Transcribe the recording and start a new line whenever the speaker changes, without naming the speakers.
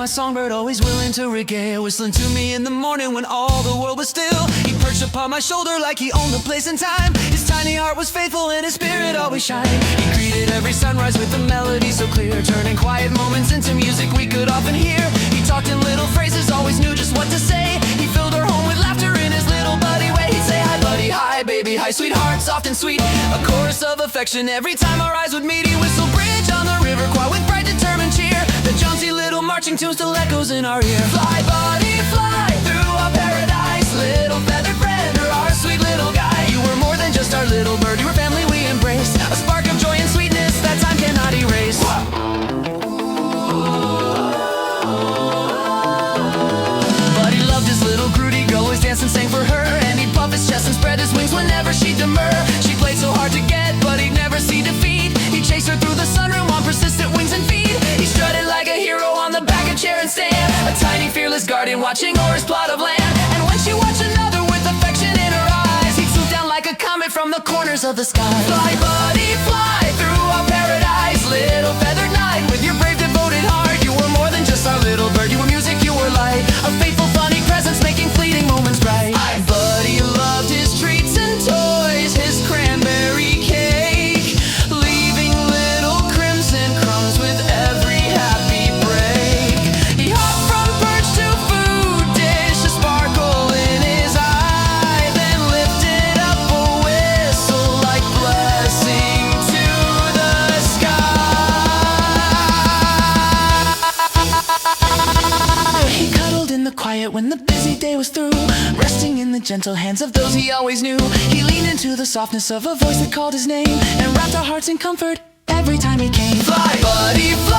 my songbird, always willing to regale, whistling to me in the morning when all the world was still. He perched upon my shoulder like he owned the place and time. His tiny heart was faithful and his spirit always shined. He greeted every sunrise with a melody so clear, turning quiet moments into music we could often hear. He talked in little phrases, always knew just what to say. He filled our home with laughter in his little buddy way. He'd say, hi buddy, hi baby, hi sweetheart, soft and sweet, a chorus of affection every time our eyes would meet. He whistled Bridge on the River Kwai with bright determined cheer. The jaunty little marching tune still echoes in our ear. Fly buddy, fly through our paradise, little feathered friend, or our sweet little guy. You were more than just our little bird, you were family we embraced, a spark of joy and sweetness that time cannot erase. But he loved his little Groot, he'd always dance and sang for her, and he'd puff his chest and spread his wings whenever she'd demur. She played so hard to get, but he'd never see defeat. He'd chase her through the sunroom on persistent wings and feet. He strutted like a hero on the back of chair and stand, a tiny fearless guardian watching o'er his plot of land. And when she watched another with affection in her eyes, he'd swoop down like a comet from the corners of the sky. Fly buddy, fly through our paradise, little feathered knight, with your brave devoted heart. You were more than just our little bird, you were music, you were light, a faithful funny presence making fleeting moments bright. Buddy loved his treats and toys, his cranberry cake, leaving little crimson crumbs with every happy break. He hopped from perch to food dish, a sparkle in his eye, then lifted up a whistle like blessing to the sky. He cuddled in the quiet when the busy day was through, resting in the gentle hands of those he always knew. He leaned into the softness of a voice that called his name, and wrapped our hearts in comfort every time he came. Fly buddy, fly